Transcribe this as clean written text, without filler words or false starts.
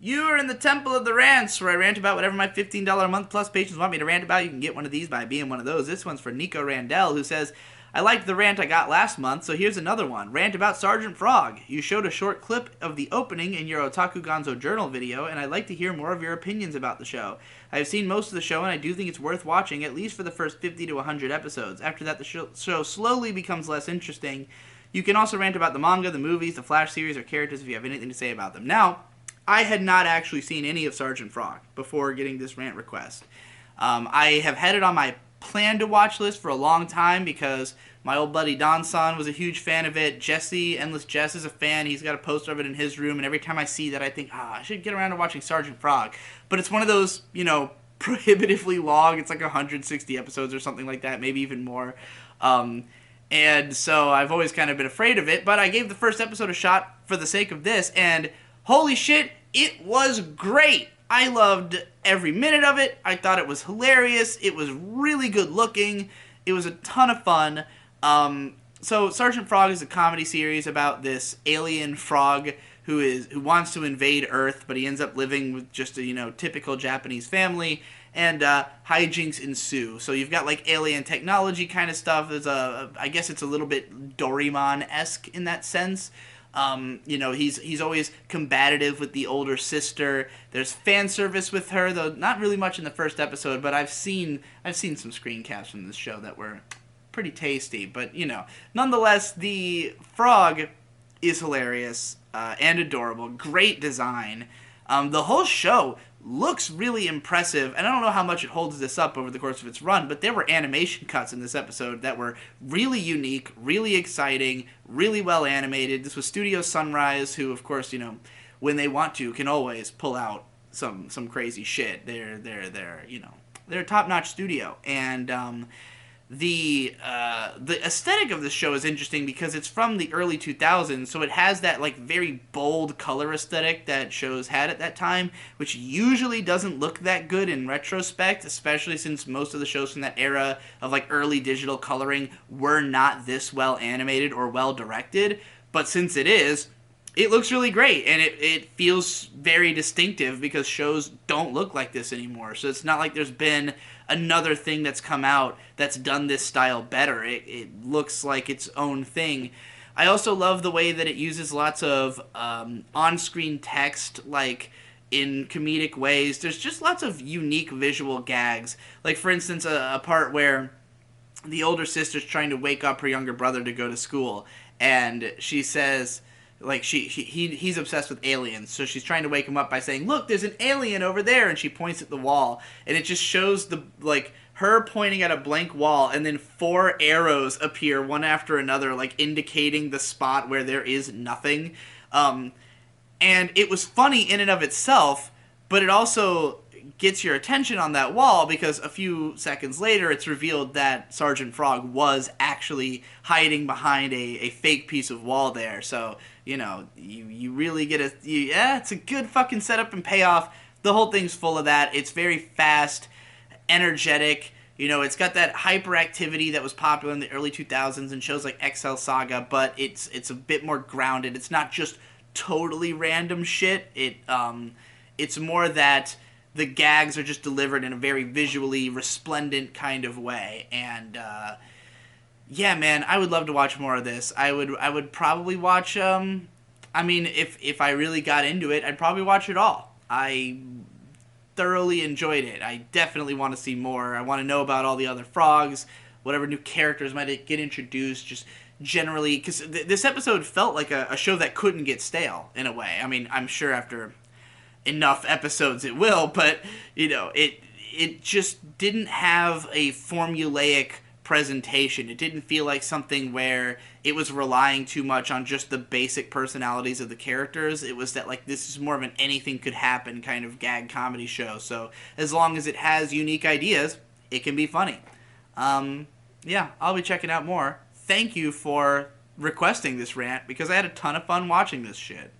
You are in the Temple of the Rants, where I rant about whatever my $15 a month plus patrons want me to rant about. You can get one of these by being one of those. This one's for Nico Randell, who says, I liked the rant I got last month, so here's another one. Rant about Sergeant Frog. You showed a short clip of the opening in your Otaku Gonzo Journal video, and I'd like to hear more of your opinions about the show. I've seen most of the show, and I do think it's worth watching, at least for the first 50 to 100 episodes. After that, the show slowly becomes less interesting. You can also rant about the manga, the movies, the Flash series, or characters if you have anything to say about them. Now, I had not actually seen any of Sergeant Frog before getting this rant request. I have had it on my plan to watch list for a long time because my old buddy Don-san was a huge fan of it. Jesse, Endless Jess, is a fan. He's got a poster of it in his room, and every time I see that, I think, I should get around to watching Sergeant Frog. But it's one of those, prohibitively long. It's like 160 episodes or something like that, maybe even more. And so I've always kind of been afraid of it, but I gave the first episode a shot for the sake of this, and holy shit, it was great. I loved every minute of it. I thought it was hilarious. It was really good looking. It was a ton of fun. So Sergeant Frog is a comedy series about this alien frog who wants to invade Earth, but he ends up living with just a typical Japanese family, and hijinks ensue. So you've got like alien technology kind of stuff. I guess it's a little bit Doraemon-esque in that sense. He's always combative with the older sister. There's fan service with her, though not really much in the first episode, but I've seen some screen caps from this show that were pretty tasty. But, nonetheless, the frog is hilarious and adorable. Great design. The whole show looks really impressive, and I don't know how much it holds this up over the course of its run, but there were animation cuts in this episode that were really unique, really exciting, really well animated. This was Studio Sunrise, who, of course, when they want to, can always pull out some crazy shit. They're a top-notch studio, and the aesthetic of the show is interesting because it's from the early 2000s, so it has that like very bold color aesthetic that shows had at that time, which usually doesn't look that good in retrospect, especially since most of the shows from that era of like early digital coloring were not this well animated or well directed. But since it is, it looks really great, and it feels very distinctive because shows don't look like this anymore. So it's not like there's been another thing that's come out that's done this style better. It looks like its own thing. I also love the way that it uses lots of on-screen text, like in comedic ways. There's just lots of unique visual gags. Like, for instance, a part where the older sister's trying to wake up her younger brother to go to school, and she says, like, he's obsessed with aliens, so she's trying to wake him up by saying, look, there's an alien over there, and she points at the wall, and it just shows her pointing at a blank wall, and then 4 arrows appear one after another, like indicating the spot where there is nothing. And it was funny in and of itself, but it also gets your attention on that wall because a few seconds later it's revealed that Sergeant Frog was actually hiding behind a fake piece of wall there. So, you really get it's a good fucking setup and payoff. The whole thing's full of that. It's very fast, energetic. It's got that hyperactivity that was popular in the early 2000s in shows like XL Saga, but it's a bit more grounded. It's not just totally random shit. It's more that the gags are just delivered in a very visually resplendent kind of way. And yeah, man, I would love to watch more of this. I would probably watch if I really got into it, I'd probably watch it all. I thoroughly enjoyed it. I definitely want to see more. I want to know about all the other frogs, whatever new characters might get introduced, just generally, because this episode felt like a show that couldn't get stale in a way. I mean, I'm sure after enough episodes it will, but it just didn't have a formulaic presentation. It didn't feel like something where it was relying too much on just the basic personalities of the characters. It was that like this is more of an anything could happen kind of gag comedy show. So as long as it has unique ideas, it can be funny. Yeah, I'll be checking out more. Thank you for requesting this rant because I had a ton of fun watching this shit.